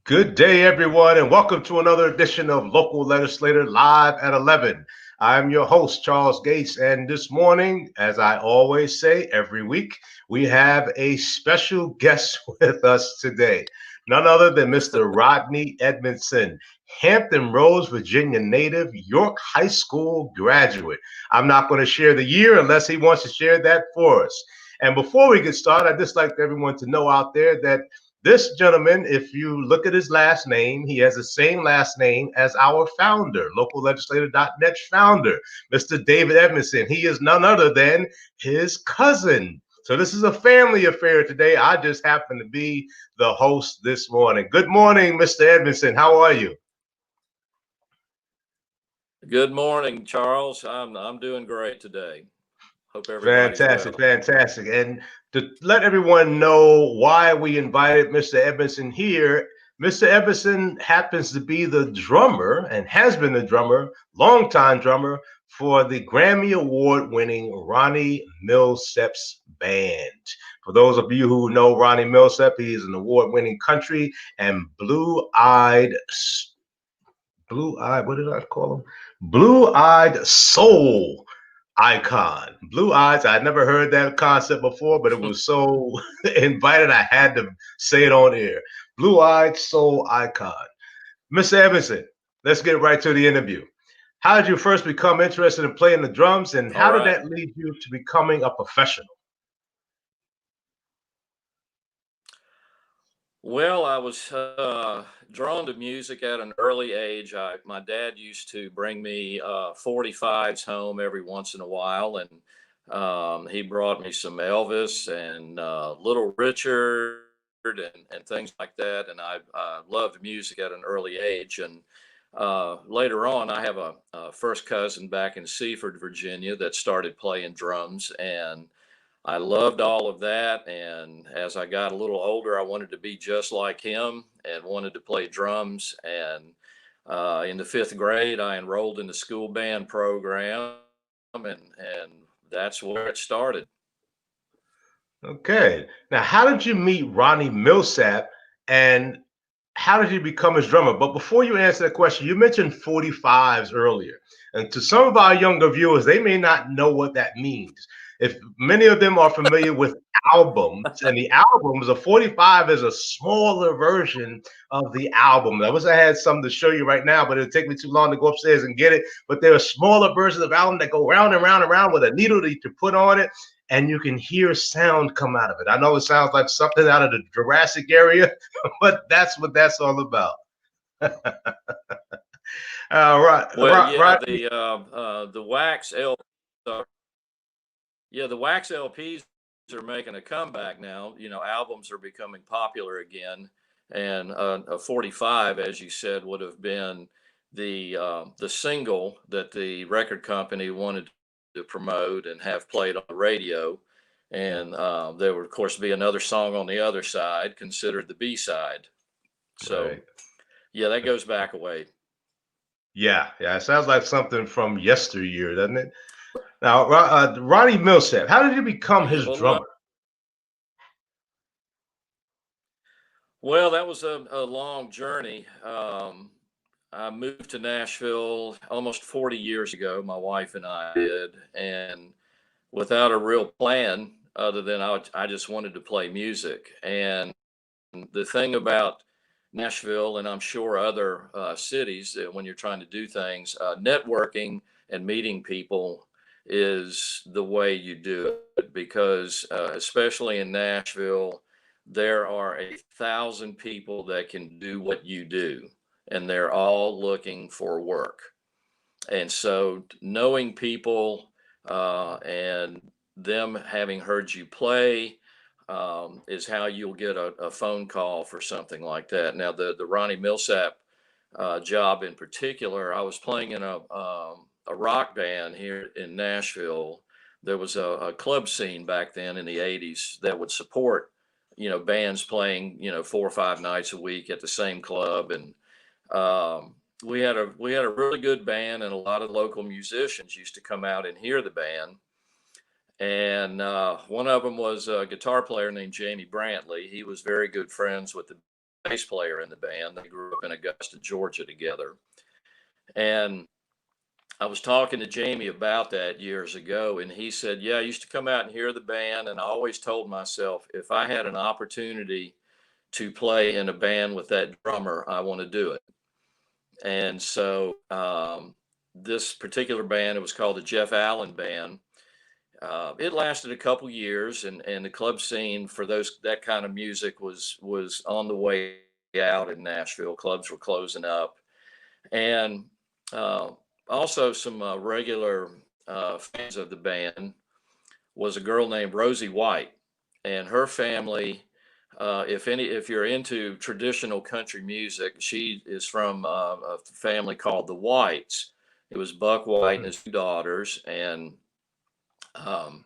Good day, everyone, and welcome to another edition of Local Legislator Live at 11. I'm your host, Charles Gates, and this morning, as I always say every week, we have a special guest with us today. None other than Mr. Rodney Edmondson, Hampton Roads, Virginia native, York High School graduate. I'm not going to share the year unless he wants to share that for us. And before we get started, I'd just like everyone to know out there that this gentleman, if you look at his last name, he has the same last name as our founder, locallegislator.net founder, Mr. David Edmondson. He is none other than his cousin. So this is a family affair today. I just happen to be the host this morning. Good morning, Mr. Edmondson. How are you? Good morning, Charles. I'm doing great today. Hope everybody's Fantastic, well. fantastic. And to let everyone know why we invited Mr. Edmondson here, Mr. Edmondson happens to be the drummer and has been the drummer, longtime drummer for the Grammy Award winning Ronnie Milsap's Band. For those of you who know Ronnie Milsap, he is an award winning country and what did I call him? Blue eyed soul icon. Blue eyes. I'd never heard that concept before, but it was so invited I had to say it on air. Blue eyed soul icon. Mr. Evanson, let's get right to the interview. How did you first become interested in playing the drums, and All how did right. that lead you to becoming a professional? Well, I was drawn to music at an early age. My dad used to bring me 45s home every once in a while, and he brought me some Elvis and Little Richard and things like that. And I loved music at an early age. And later on, I have a first cousin back in Seaford, Virginia, that started playing drums, and I loved all of that. And as I got a little older, I wanted to be just like him and wanted to play drums. And in the fifth grade, I enrolled in the school band program, and that's where it started. Okay. Now, how did you meet Ronnie Milsap, and how did you become his drummer? But before you answer that question, you mentioned 45s earlier. And to some of our younger viewers, they may not know what that means. If many of them are familiar with albums, and the albums, a 45 is a smaller version of the album. I wish I had something to show you right now, but it'd take me too long to go upstairs and get it. But there are smaller versions of album that go round and round and round with a needle that you can put on it, and you can hear sound come out of it. I know it sounds like something out of the Jurassic area, but that's what that's all about. Right, Well, yeah, right. the wax L, uh, yeah, the wax LPs are making a comeback now. Albums are becoming popular again, and a 45, as you said, would have been the single that the record company wanted to promote and have played on the radio. And there would, of course, be another song on the other side, considered the B side. So, Right. yeah, that goes back a way. Yeah, yeah. It sounds like something from yesteryear, doesn't it? Now, Ronnie Milsap, how did you become his Well, drummer? well, that was a long journey. I moved to Nashville almost 40 years ago. My wife and I did, and without a real plan, other than I just wanted to play music. And the thing about Nashville, and I'm sure other cities, when you're trying to do things, networking and meeting people is the way you do it. Because especially in Nashville, there are 1,000 people that can do what you do, and they're all looking for work. And so knowing people and them having heard you play is how you'll get a phone call for something like that. Now, the Ronnie Milsap job in particular, I was playing in a rock band here in Nashville. There was a club scene back then in the 80s that would support, bands playing, 4 or 5 nights a week at the same club. And we had a really good band, and a lot of local musicians used to come out and hear the band. And one of them was a guitar player named Jamie Brantley. He was very good friends with the bass player in the band. They grew up in Augusta, Georgia together. And I was talking to Jamie about that years ago, and he said, yeah, I used to come out and hear the band, and I always told myself, if I had an opportunity to play in a band with that drummer, I want to do it. And so this particular band, it was called the Jeff Allen Band. It lasted a couple years, and the club scene for that kind of music was on the way out in Nashville. Clubs were closing up, and also some regular fans of the band was a girl named Rosie White, and her family. If you're into traditional country music, she is from a family called the Whites. It was Buck White and his two daughters, and um,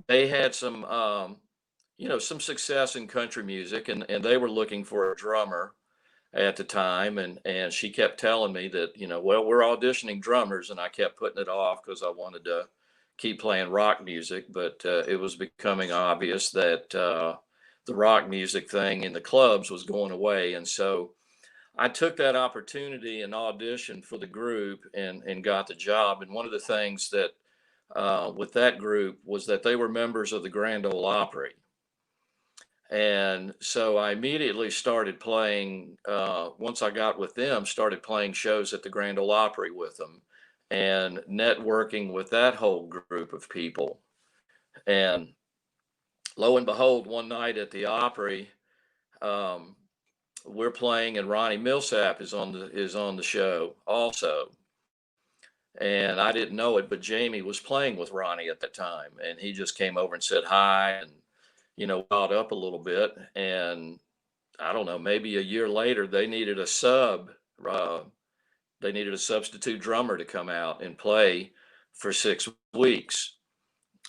they had some success in country music, and they were looking for a drummer at the time, and she kept telling me that, well, we're auditioning drummers, and I kept putting it off because I wanted to keep playing rock music, but it was becoming obvious that the rock music thing in the clubs was going away, and so I took that opportunity and auditioned for the group and got the job. And one of the things that with that group was that they were members of the Grand Ole Opry. And so I immediately started playing, once I got with them, started playing shows at the Grand Ole Opry with them and networking with that whole group of people. And lo and behold, one night at the Opry, um, we're playing and Ronnie Milsap is on the show also. And I didn't know it, but Jamie was playing with Ronnie at that time, and he just came over and said hi, and wild up a little bit. And I don't know, maybe a year later, they needed a uh, they needed a substitute drummer to come out and play for 6 weeks.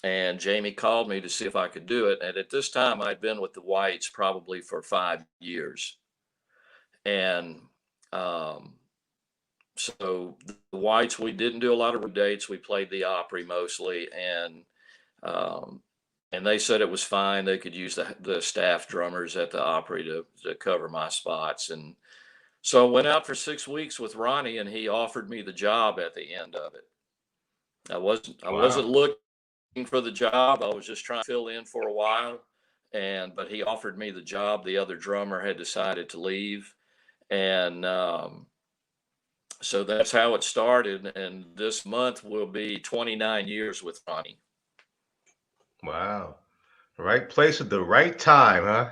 And Jamie called me to see if I could do it. And at this time, I'd been with the Whites probably for 5 years. And so the Whites, we didn't do a lot of dates. We played the Opry mostly, and they said it was fine. They could use the staff drummers at the Opry to cover my spots. And so I went out for 6 weeks with Ronnie, and he offered me the job at the end of it. I wasn't looking for the job. I was just trying to fill in for a while, but he offered me the job. The other drummer had decided to leave, and so that's how it started. And this month will be 29 years with Ronnie. Wow. Right place at the right time, huh?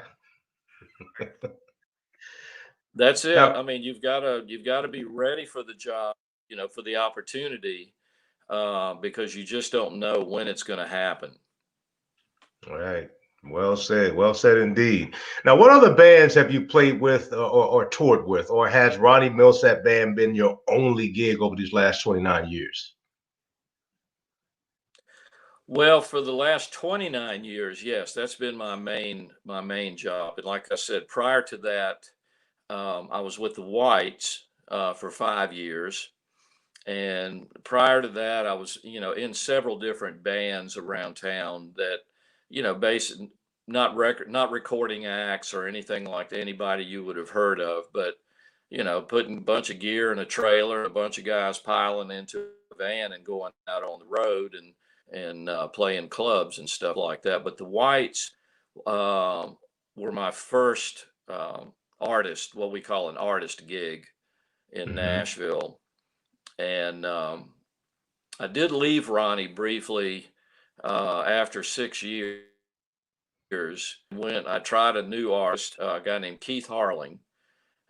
That's it. Now, I mean, you've got to be ready for the job, for the opportunity, because you just don't know when it's going to happen. all right. Well said. Well said indeed. Now, what other bands have you played with or toured with, or has Ronnie Milsap Band been your only gig over these last 29 years? Well, for the last 29 years, yes, that's been my main job. And like I said, prior to that, I was with the Whites for 5 years. And prior to that, I was, in several different bands around town that, based not recording acts or anything like anybody you would have heard of, but putting a bunch of gear in a trailer, a bunch of guys piling into a van and going out on the road and playing clubs and stuff like that. But the Whites were my first artist, what we call an artist gig in Hmm. Nashville. And I did leave Ronnie briefly after 6 years. When I tried a new artist, a guy named Keith Harling,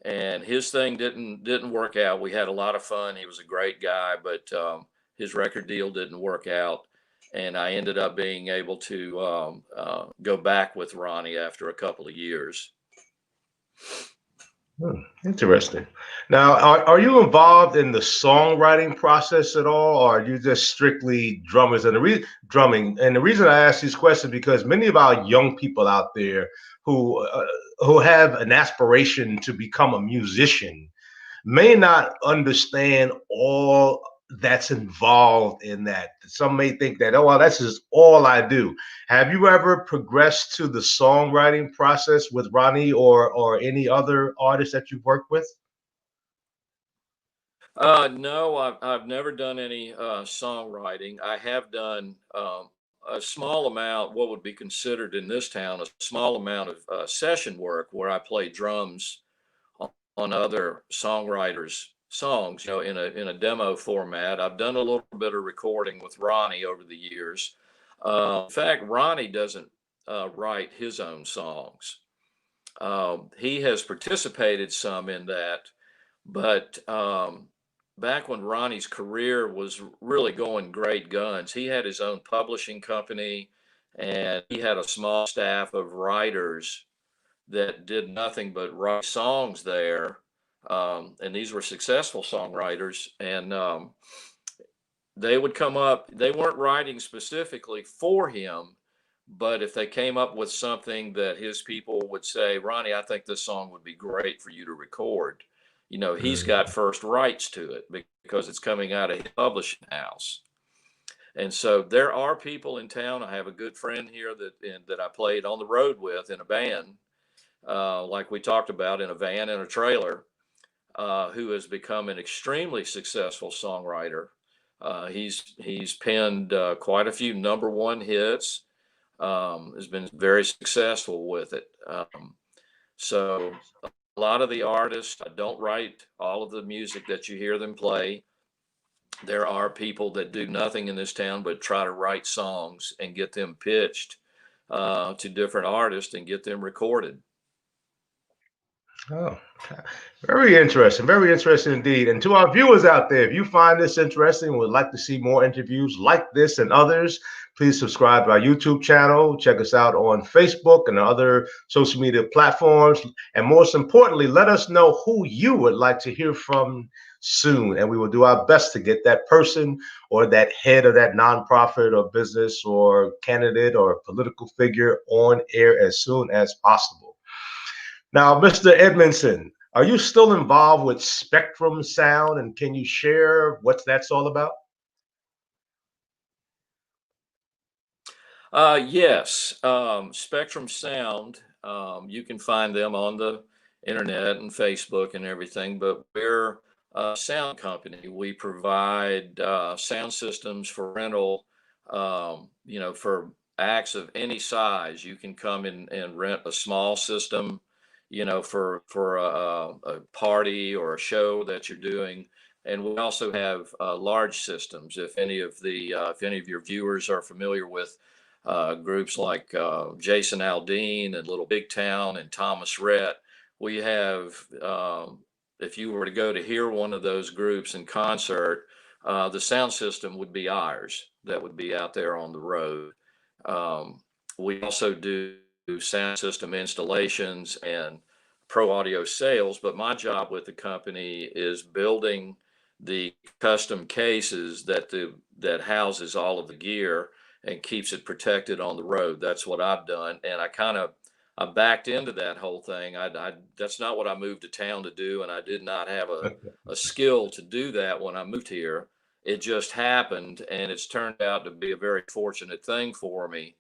and his thing didn't work out. We had a lot of fun. He was a great guy, but his record deal didn't work out, and I ended up being able to go back with Ronnie after a couple of years. Interesting. Now, are you involved in the songwriting process at all, or are you just strictly drummers? And drumming. And the reason I ask these questions because many of our young people out there who uh, who have an aspiration to become a musician may not understand all that's involved in that. Some may think that, oh, well, that's just all I do. Have you ever progressed to the songwriting process with Ronnie or any other artist that you've worked with? No, I've never done any songwriting. I have done a small amount, what would be considered in this town, a small amount of session work where I play drums on other songwriters' songs, in a demo format. I've done a little bit of recording with Ronnie over the years. In fact, Ronnie doesn't write his own songs. He has participated some in that, but back when Ronnie's career was really going great guns, he had his own publishing company and he had a small staff of writers that did nothing but write songs there. And these were successful songwriters. And they would come up, they weren't writing specifically for him, but if they came up with something that his people would say, Ronnie, I think this song would be great for you to record. He's got first rights to it because it's coming out of his publishing house. And so there are people in town. I have a good friend here that I played on the road with in a band, like we talked about, in a van and a trailer, who has become an extremely successful songwriter. He's penned quite a few number one hits. Has been very successful with it. So a lot of the artists, I don't write all of the music that you hear them play. There are people that do nothing in this town but try to write songs and get them pitched to different artists and get them recorded. Oh, very interesting indeed. And to our viewers out there, if you find this interesting and would like to see more interviews like this and others, please subscribe to our YouTube channel. Check us out on Facebook and other social media platforms. And most importantly, let us know who you would like to hear from soon. And we will do our best to get that person or that head of that nonprofit or business or candidate or political figure on air as soon as possible. Now, Mr. Edmondson, are you still involved with Spectrum Sound, and can you share what that's all about? Yes, Spectrum Sound. You can find them on the internet and Facebook and everything, but we're a sound company. We provide sound systems for rental, for acts of any size. You can come in and rent a small system, for a party or a show that you're doing. And we also have large systems. If any of your viewers are familiar with groups like Jason Aldean and Little Big Town and Thomas Rhett, we have, if you were to go to hear one of those groups in concert, the sound system would be ours that would be out there on the road. We also do sound system installations and pro audio sales, but my job with the company is building the custom cases that houses all of the gear and keeps it protected on the road. That's what I've done, and I backed into that whole thing. That's not what I moved to town to do, and I did not have a skill to do that when I moved here. It just happened, and it's turned out to be a very fortunate thing for me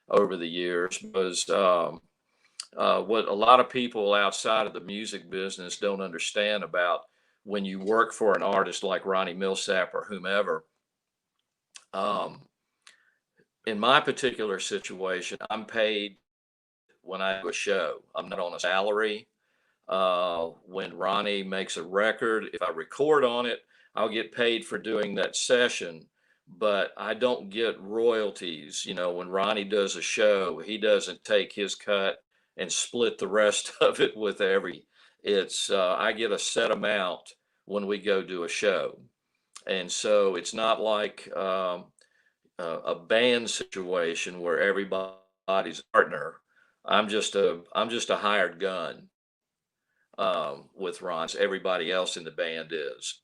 over the years, because what a lot of people outside of the music business don't understand about when you work for an artist like Ronnie Milsap or whomever. Um, in my particular situation, I'm paid when I do a show. I'm not on a salary. When Ronnie makes a record, if I record on it, I'll get paid for doing that session, but I don't get royalties. When Ronnie does a show, he doesn't take his cut and split the rest of it with I get a set amount when we go do a show. And so it's not like a band situation where everybody's a partner. I'm just a hired gun with Ron. Everybody else in the band is.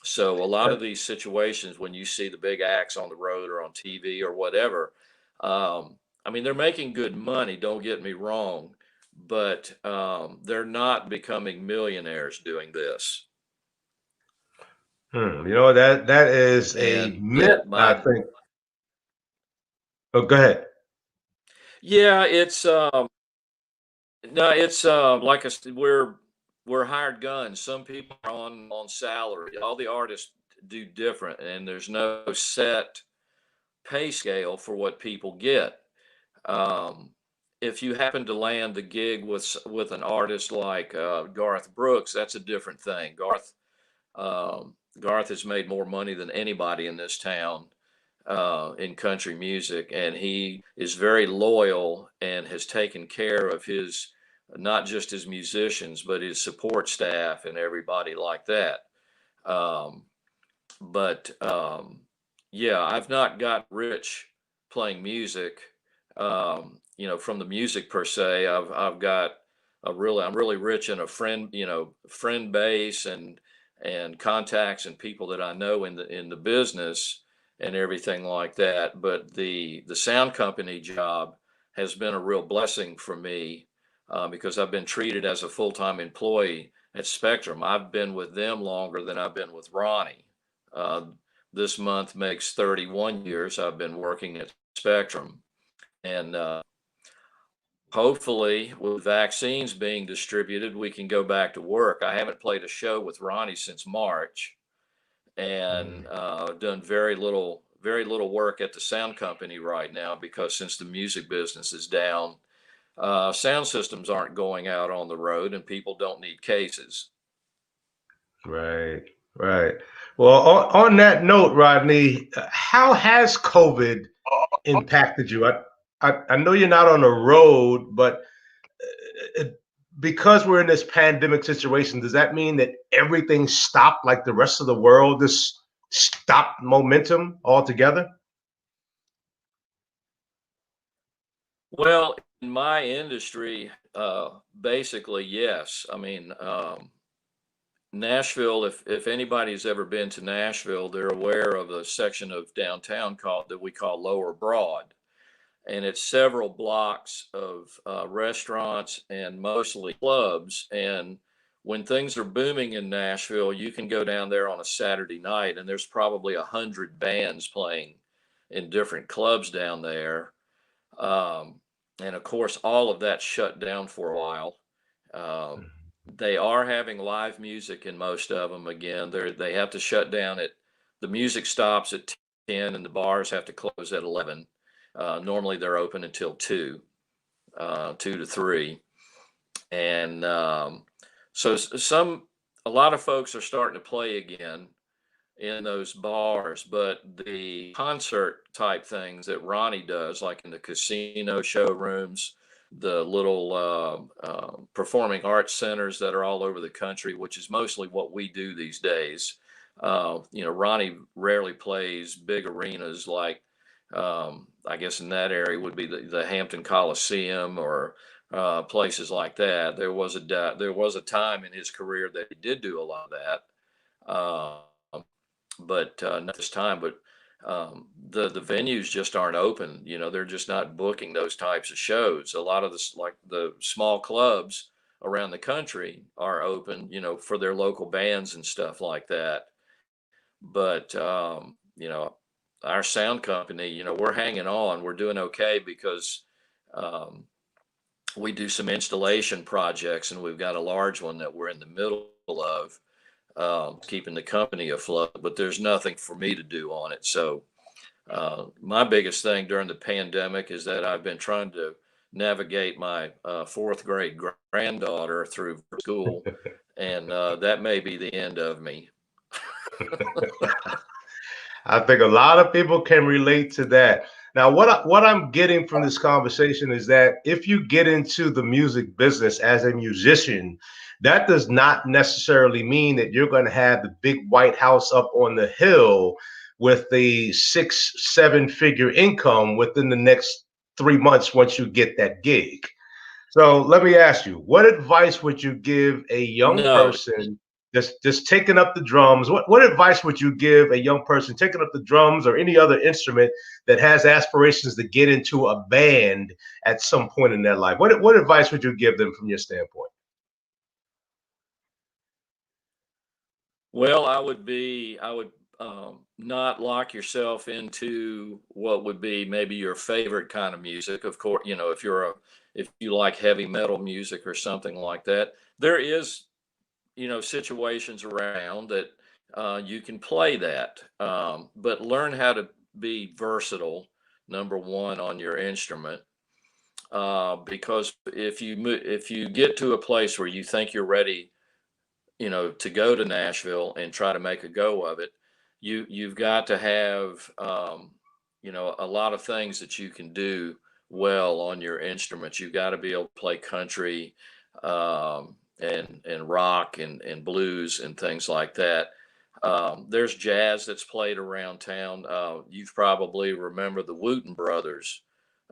So a lot of these situations, when you see the big acts on the road or on TV or whatever, I mean, they're making good money. Don't get me wrong, but they're not becoming millionaires doing this. You know, that is a And myth, yet I my think. Oh, go ahead. yeah, it's no, it's like I said, we're hired guns. Some people are on salary. All the artists do different, and there's no set pay scale for what people get. Um, if you happen to land the gig with an artist like Garth Brooks, that's a different thing. Garth has made more money than anybody in this town in country music, and he is very loyal and has taken care of his not just his musicians but his support staff and everybody like that. Um, but yeah, I've not got rich playing music. From the music per se, I've got I'm really rich in a friend base and contacts and people that I know in the business and everything like that. But the sound company job has been a real blessing for me because I've been treated as a full-time employee at Spectrum. I've been with them longer than I've been with Ronnie. Uh, this month makes 31 years I've been working at Spectrum. And hopefully, with vaccines being distributed, we can go back to work. I haven't played a show with Ronnie since March and Mm. done very little work at the sound company right now because since the music business is down, sound systems aren't going out on the road and people don't need cases. Right, right. Well, on that note, Rodney, how has COVID impacted you? I know you're not on the road, but because we're in this pandemic situation, does that mean that everything stopped like the rest of the world just stopped momentum altogether? Well, in my industry, basically, yes. I mean, Nashville, if anybody's ever been to Nashville, they're aware of a section of downtown called that we call Lower Broad, and it's several blocks of restaurants and mostly clubs. And when things are booming in Nashville, you can go down there on a Saturday night, and there's probably 100 bands playing in different clubs down there. Um, and of course, all of that shut down for a while. Um, they are having live music in most of them again. They have to shut down at the music stops at 10 and the bars have to close at 11. Normally they're open until 2, 2 to 3. And so a lot of folks are starting to play again in those bars, but the concert type things that Ronnie does, like in the casino showrooms, the little performing arts centers that are all over the country, which is mostly what we do these days. Ronnie rarely plays big arenas like, I guess in that area would be the Hampton Coliseum or places like that. There was a time in his career that he did do a lot of that. But not this time. But the venues just aren't open. They're just not booking those types of shows. A lot of like the small clubs around the country are open, for their local bands and stuff like that. But our sound company, we're hanging on. We're doing okay because um, we do some installation projects, and we've got a large one that we're in the middle of keeping the company afloat, but there's nothing for me to do on it. So my biggest thing during the pandemic is that I've been trying to navigate my fourth grade granddaughter through school, and that may be the end of me. I think a lot of people can relate to that. Now, what I'm getting from this conversation is that if you get into the music business as a musician, that does not necessarily mean that you're going to have the big white house up on the hill with the 6, 7 figure income within the next 3 months once you get that gig. So let me ask you, what advice would you give a young No, person just taking up the drums? What advice would you give a young person taking up the drums or any other instrument that has aspirations to get into a band at some point in their life? What advice would you give them from your standpoint? Well, I would not lock yourself into what would be maybe your favorite kind of music. Of course, you know, if you like heavy metal music or something like that, there is, you know, situations around that you can play that. But learn how to be versatile, number one, on your instrument. Because if you get to a place where you think you're ready, you know, to go to Nashville and try to make a go of it, you've got to have, you know, a lot of things that you can do well on your instruments. You've got to be able to play country, and rock and blues and things like that. There's jazz that's played around town. You've probably remember the Wooten Brothers,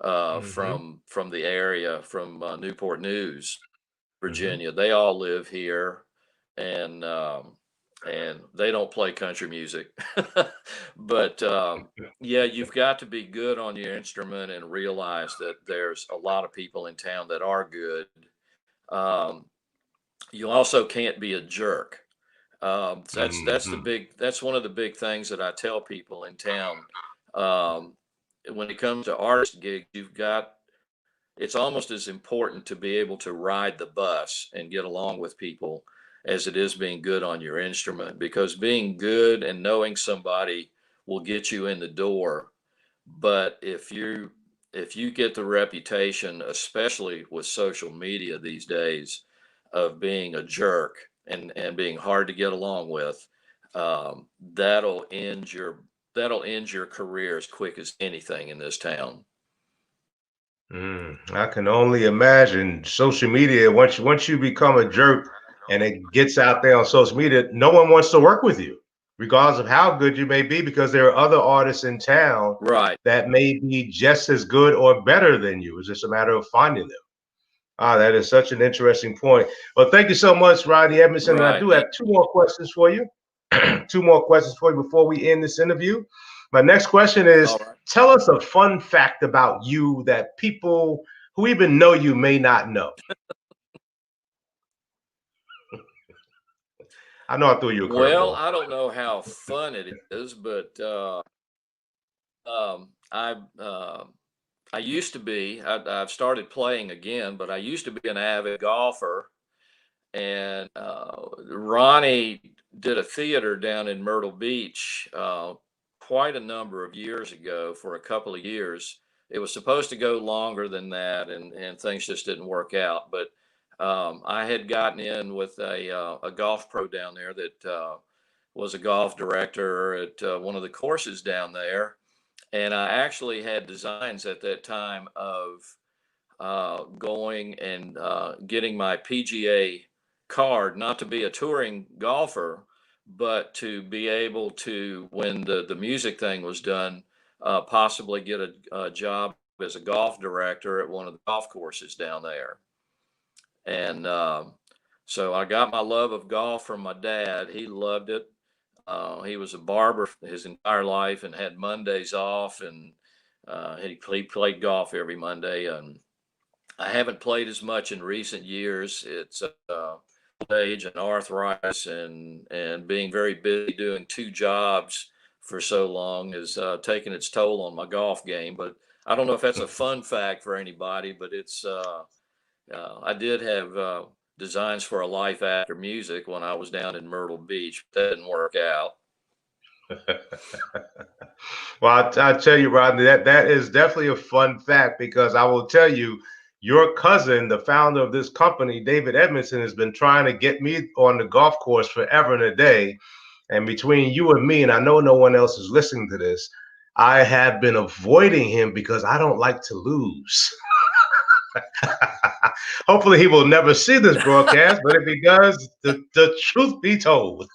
Hmm. from the area, from Newport News, Hmm. Virginia. They all live here, and they don't play country music, but yeah, you've got to be good on your instrument and realize that there's a lot of people in town that are good. Um, you also can't be a jerk. Hmm. That's one of the big things that I tell people in town. Um, when it comes to artist gigs, it's almost as important to be able to ride the bus and get along with people as it is being good on your instrument, because being good and knowing somebody will get you in the door. But if you get the reputation, especially with social media these days, of being a jerk and being hard to get along with, that'll end your career as quick as anything in this town. I can only imagine social media. Once you become a jerk and it gets out there on social media, no one wants to work with you, regardless of how good you may be, because there are other artists in town Right. that may be just as good or better than you. It's just a matter of finding them. Ah, that is such an interesting point. Well, thank you so much, Rodney Edmondson. And I Right. do have two more questions for you. Two more questions for you before we end this interview. My next question All is, right. tell us a fun fact about you that people who even know you may not know. I know I threw you a Well, curveball. I don't know how fun it is, but I I used to be. I've started playing again, but I used to be an avid golfer. And Ronnie did a theater down in Myrtle Beach quite a number of years ago for a couple of years. It was supposed to go longer than that, and things just didn't work out. But I had gotten in with a golf pro down there that was a golf director at one of the courses down there. And I actually had designs at that time of going and getting my PGA card, not to be a touring golfer, but to be able to, when the music thing was done, possibly get a job as a golf director at one of the golf courses down there. And so I got my love of golf from my dad. He loved it. He was a barber his entire life and had Mondays off, and he played golf every Monday. And I haven't played as much in recent years. It's old age and arthritis, and being very busy doing two jobs for so long has taken its toll on my golf game. But I don't know if that's a fun fact for anybody, but I did have designs for a life after music when I was down in Myrtle Beach. That didn't work out. Well, I tell you, Rodney, that is definitely a fun fact because I will tell you, your cousin, the founder of this company, David Edmondson, has been trying to get me on the golf course forever and a day. And between you and me, and I know no one else is listening to this, I have been avoiding him because I don't like to lose. Hopefully, he will never see this broadcast, but if he does, the truth be told.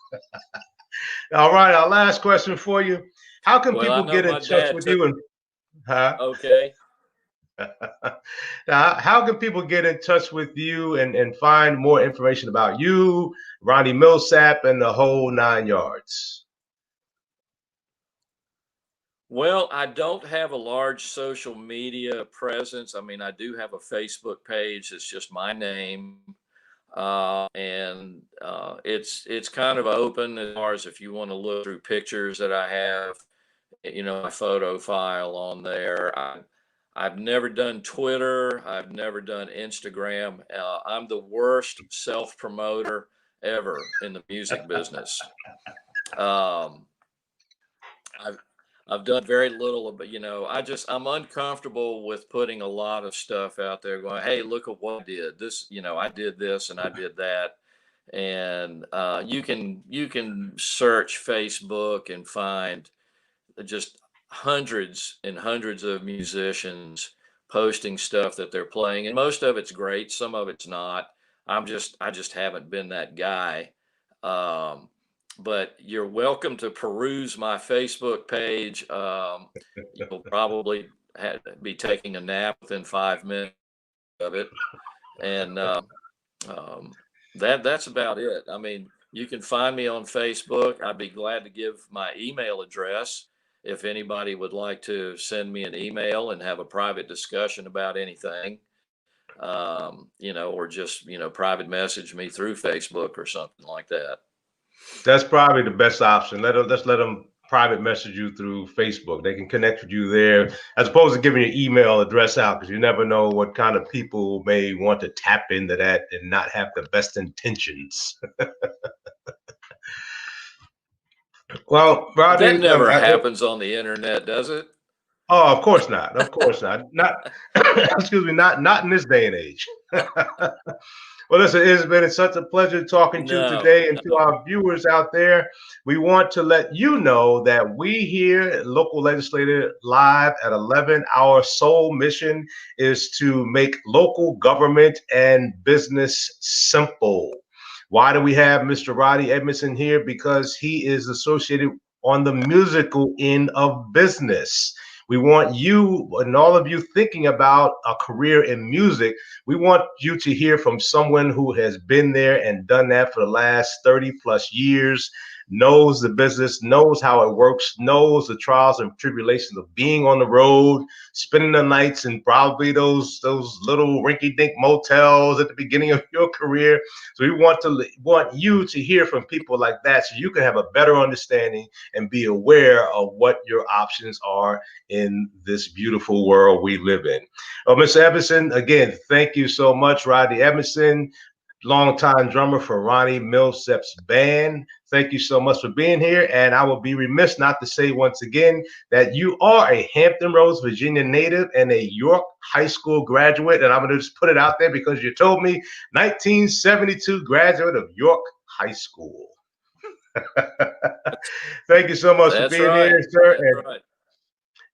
All right, our last question for you. How can Well, I people know get in my touch dad with took. you? And huh? Okay. Now, how can people get in touch with you and find more information about you, Ronnie Milsap, and the whole nine yards? Well, I don't have a large social media presence. I mean, I do have a Facebook page. It's just my name. It's kind of open as far as if you want to look through pictures that I have, my photo file on there. I've never done Twitter. I've never done Instagram. I'm the worst self promoter ever in the music business. Um, I've I've done very little, but I'm uncomfortable with putting a lot of stuff out there. Going, hey, look at what I did. This, I did this and I did that, and you can search Facebook and find just hundreds and hundreds of musicians posting stuff that they're playing, and most of it's great, some of it's not. I just haven't been that guy. um, but you're welcome to peruse my Facebook page. You'll probably be taking a nap within 5 minutes of it, and um, that's about it. I mean, you can find me on Facebook. I'd be glad to give my email address if anybody would like to send me an email and have a private discussion about anything, or just, private message me through Facebook or something like that. That's probably the best option. Let's let them private message you through Facebook. They can connect with you there, as opposed to giving your email address out, because you never know what kind of people may want to tap into that and not have the best intentions. Well, That Rodney, never happens on the internet, does it? oh, of course not. Of course not. Not excuse me, not in this day and age. Well, listen, it's been such a pleasure talking to you No, today. And to no. our viewers out there, we want to let you know that we here at Local Legislator Live at 11, our sole mission is to make local government and business simple. Why do we have Mr. Rodney Edmondson here? Because he is associated on the musical end of business. We want you and all of you thinking about a career in music. We want you to hear from someone who has been there and done that for the last 30 plus years, knows the business, knows how it works, knows the trials and tribulations of being on the road, spending the nights in probably those little rinky-dink motels at the beginning of your career. So we want you to hear from people like that, so you can have a better understanding and be aware of what your options are in this beautiful world we live in. Mr. Edmondson, again, thank you so much. Rodney Edmondson, longtime drummer for Ronnie Milsap's band. Thank you so much for being here. And I will be remiss not to say once again that you are a Hampton Roads, Virginia native and a York High School graduate. And I'm going to just put it out there because you told me 1972 graduate of York High School. Thank you so much for being Right. here, sir. That's And right.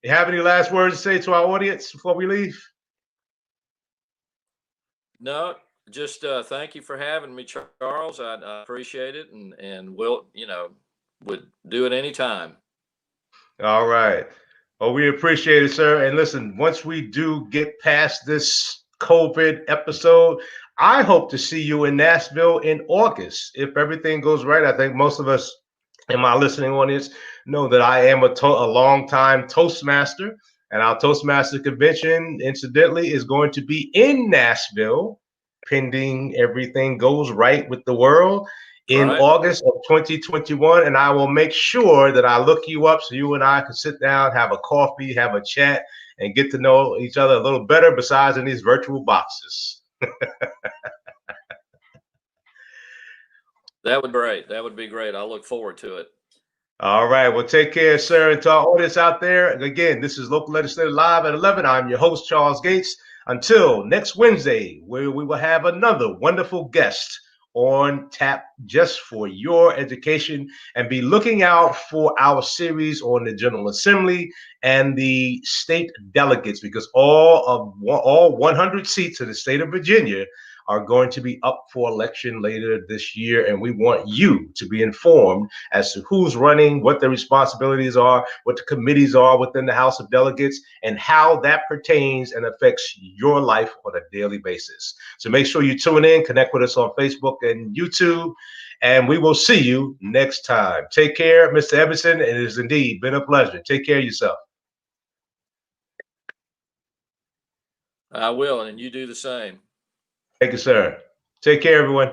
you have any last words to say to our audience before we leave? No, just thank you for having me, Charles. I appreciate it, and will would do it anytime. All right. Well, we appreciate it, sir. And listen, once we do get past this COVID episode, I hope to see you in Nashville in August. If everything goes right, I think most of us in my listening audience know that I am a long-time Toastmaster. And our Toastmaster convention, incidentally, is going to be in Nashville, pending everything goes right with the world, in Right. August of 2021. And I will make sure that I look you up so you and I can sit down, have a coffee, have a chat, and get to know each other a little better besides in these virtual boxes. That would be great. That would be great. I look forward to it. All right. Well, take care, sir. And to our audience out there, again, this is Local Legislator Live at 11. I'm your host, Charles Gates. Until next Wednesday, where we will have another wonderful guest on tap just for your education. And be looking out for our series on the General Assembly and the state delegates, because all 100 seats in the state of Virginia are going to be up for election later this year. And we want you to be informed as to who's running, what their responsibilities are, what the committees are within the House of Delegates, and how that pertains and affects your life on a daily basis. So make sure you tune in, connect with us on Facebook and YouTube, and we will see you next time. Take care, Mr. Edmondson. It has indeed been a pleasure. Take care of yourself. I will, and you do the same. Thank you, sir. Take care, everyone.